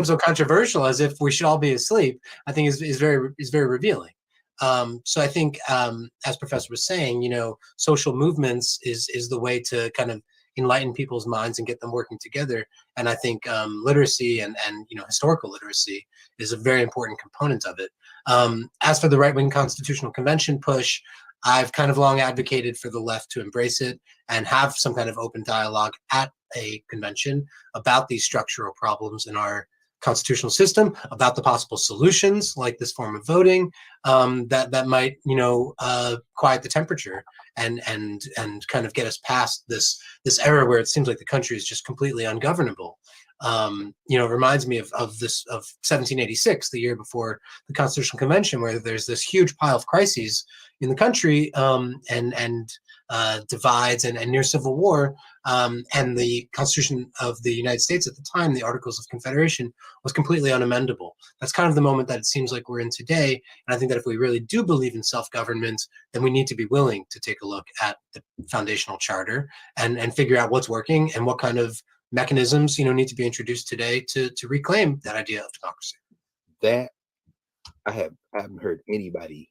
so controversial, as if we should all be asleep, I think is very revealing. So I think, as Professor was saying, social movements is the way to kind of enlighten people's minds and get them working together. And I think literacy and historical literacy is a very important component of it. As for the right-wing constitutional convention push, I've kind of long advocated for the left to embrace it and have some kind of open dialogue at a convention about these structural problems in our constitutional system, about the possible solutions like this form of voting that might quiet the temperature and kind of get us past this era where it seems like the country is just completely ungovernable. It reminds me of 1786, the year before the Constitutional Convention, where there's this huge pile of crises in the country and divides and near civil war. And the Constitution of the United States at the time, the Articles of Confederation, was completely unamendable. That's kind of the moment that it seems like we're in today. And I think that if we really do believe in self-government, then we need to be willing to take a look at the foundational charter and figure out what's working and what kind of mechanisms need to be introduced today to reclaim that idea of democracy. That I haven't heard anybody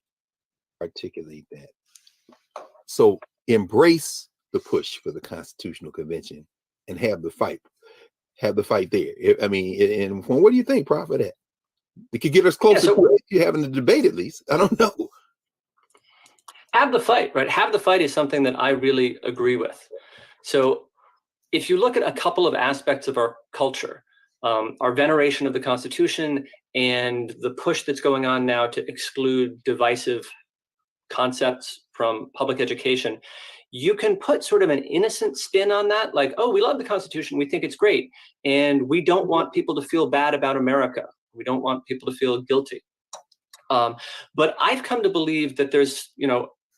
articulate that. So embrace the push for the Constitutional Convention and have the fight there. I mean, and what do you think, Prof, of that? It could get us closer to you having a debate, at least. I don't know. Have the fight, right? Have the fight is something that I really agree with. So if you look at a couple of aspects of our culture, our veneration of the Constitution and the push that's going on now to exclude divisive concepts from public education, you can put sort of an innocent spin on that, like, oh, we love the Constitution, we think it's great, and we don't want people to feel bad about America. We don't want people to feel guilty. But I've come to believe that there's,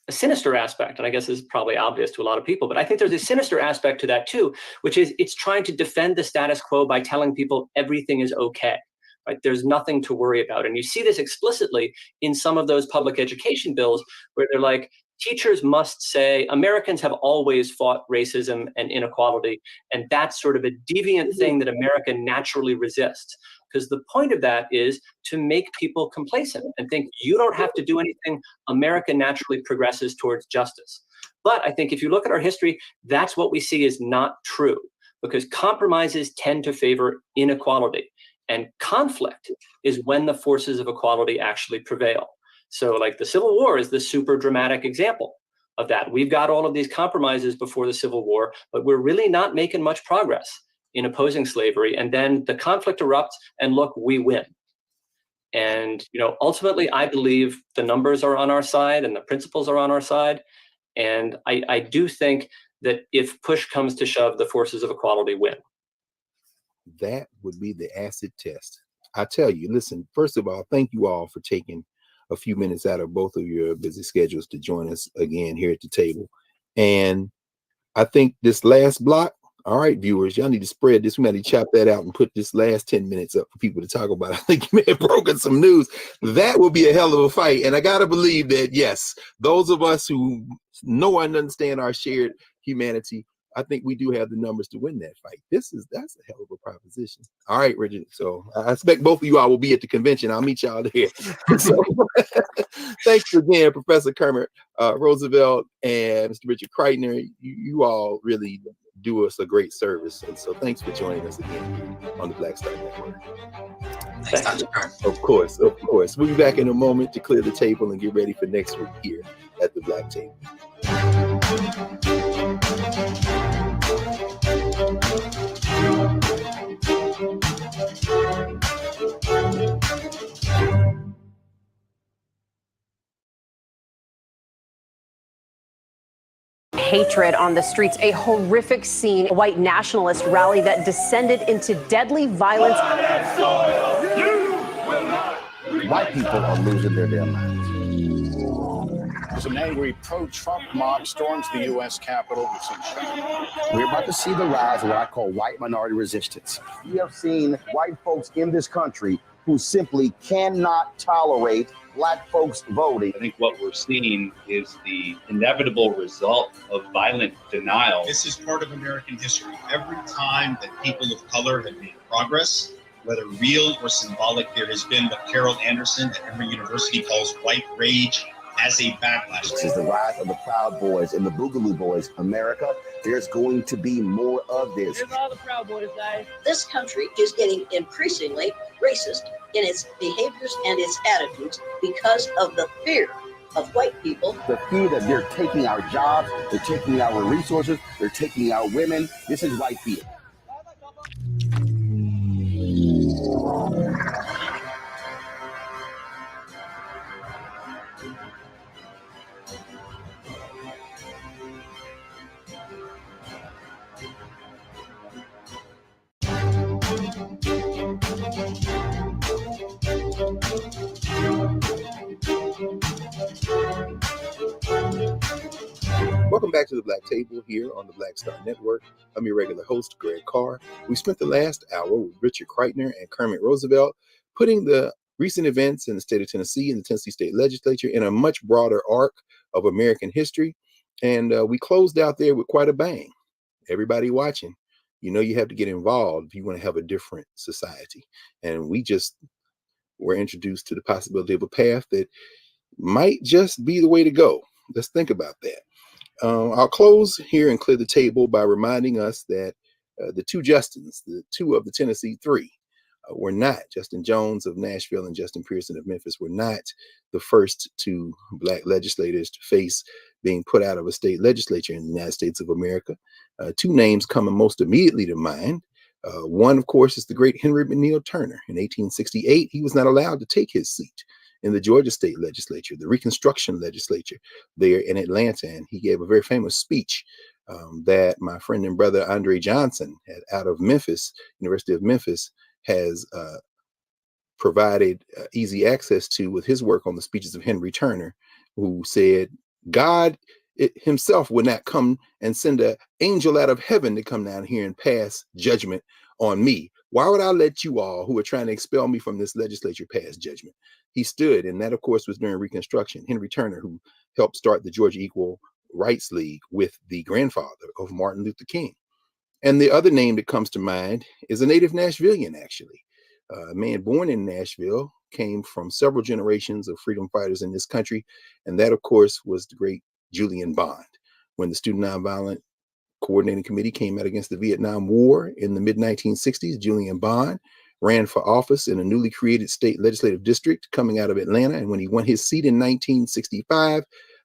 a sinister aspect, and I guess this is probably obvious to a lot of people, but I think there's a sinister aspect to that too, which is it's trying to defend the status quo by telling people everything is okay, right? There's nothing to worry about. And you see this explicitly in some of those public education bills where they're like, teachers must say Americans have always fought racism and inequality, and that's sort of a deviant thing that America naturally resists. Because the point of that is to make people complacent and think you don't have to do anything. America naturally progresses towards justice. But I think if you look at our history, that's what we see is not true, because compromises tend to favor inequality, and conflict is when the forces of equality actually prevail. So like the Civil War is the super dramatic example of that. We've got all of these compromises before the Civil War, but we're really not making much progress in opposing slavery. And then the conflict erupts and look, we win. And, ultimately, I believe the numbers are on our side and the principles are on our side. And I do think that if push comes to shove, the forces of equality win. That would be the acid test. I tell you, listen, first of all, thank you all for taking a few minutes out of both of your busy schedules to join us again here at the table. And I think this last block, all right, viewers, y'all need to spread this. We might need to chop that out and put this last 10 minutes up for people to talk about. I think you may have broken some news. That will be a hell of a fight. And I got to believe that, yes, those of us who know and understand our shared humanity, I think we do have the numbers to win that fight. That's a hell of a proposition. All right, Richard. So I expect both of you all will be at the convention. I'll meet y'all there. So, thanks again, Professor Kermit Roosevelt and Mr. Richard Kreitner. You all really do us a great service. So thanks for joining us again here on the Black Star Network. Thanks, Dr. Carr. Of course. We'll be back in a moment to clear the table and get ready for next week here at the Black Table. Hatred on the streets, a horrific scene, a white nationalist rally that descended into deadly violence. White people are losing their damn minds. As an angry pro-Trump mob storms the U.S. Capitol, we're about to see the rise of what I call white minority resistance. We have seen white folks in this country who simply cannot tolerate black folks voting. I think what we're seeing is the inevitable result of violent denial. This is part of American history. Every time that people of color have made progress, whether real or symbolic, there has been what Carol Anderson at Emory University calls white rage as a backlash. This is the rise of the Proud Boys and the Boogaloo Boys. America, there's going to be more of this. Here's all the Proud Boys, guys. This country is getting increasingly racist in its behaviors and its attitudes because of the fear of white people. The fear that they're taking our jobs, they're taking our resources, they're taking our women. This is white fear. Welcome back to the Black Table here on the Black Star Network. I'm your regular host, Greg Carr. We spent the last hour with Richard Kreitner and Kermit Roosevelt putting the recent events in the state of Tennessee and the Tennessee State Legislature in a much broader arc of American history. And we closed out there with quite a bang. Everybody watching, you know you have to get involved if you want to have a different society. And we just were introduced to the possibility of a path that might just be the way to go. Let's think about that. I'll close here and clear the table by reminding us that the two Justins, the two of the Tennessee Three, were not, Justin Jones of Nashville and Justin Pearson of Memphis, were not the first two black legislators to face being put out of a state legislature in the United States of America. Two names come most immediately to mind. One, of course, is the great Henry McNeil Turner. In 1868, he was not allowed to take his seat in the Georgia State Legislature, the Reconstruction Legislature there in Atlanta. And he gave a very famous speech that my friend and brother Andre Johnson out of Memphis, University of Memphis, has provided easy access to with his work on the speeches of Henry Turner, who said, God himself would not come and send an angel out of heaven to come down here and pass judgment on me. Why would I let you all who are trying to expel me from this legislature pass judgment? He stood, and that, of course, was during Reconstruction. Henry Turner, who helped start the Georgia Equal Rights League with the grandfather of Martin Luther King. And the other name that comes to mind is a native Nashvilleian, actually. A man born in Nashville, came from several generations of freedom fighters in this country. And that, of course, was the great Julian Bond. When the Student Nonviolent Coordinating Committee came out against the Vietnam War in the mid-1960s, Julian Bond ran for office in a newly created state legislative district coming out of Atlanta. And when he won his seat in 1965,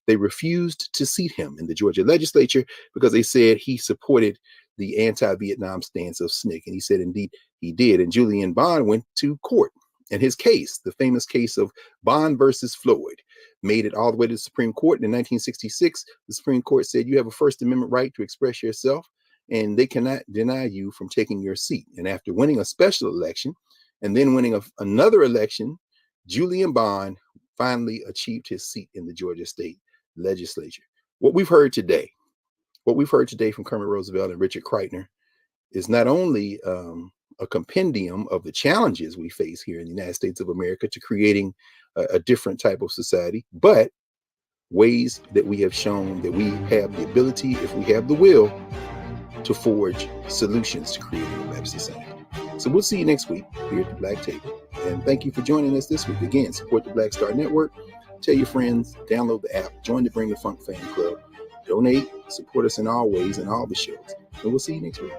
they refused to seat him in the Georgia legislature because they said he supported the anti-Vietnam stance of SNCC. And he said, indeed, he did. And Julian Bond went to court. And his case, the famous case of Bond versus Floyd, made it all the way to the Supreme Court. And in 1966, the Supreme Court said you have a First Amendment right to express yourself, and they cannot deny you from taking your seat. And after winning a special election and then winning another election, Julian Bond finally achieved his seat in the Georgia State Legislature. What we've heard today from Kermit Roosevelt and Richard Kreitner is not only a compendium of the challenges we face here in the United States of America to creating a different type of society, but ways that we have shown that we have the ability, if we have the will, to forge solutions to creating a better society. So we'll see you next week here at the Black Table. And thank you for joining us this week. Again, support the Black Star Network. Tell your friends, download the app, join the Bring the Funk Fan Club, donate, support us in all ways and all the shows. And we'll see you next week.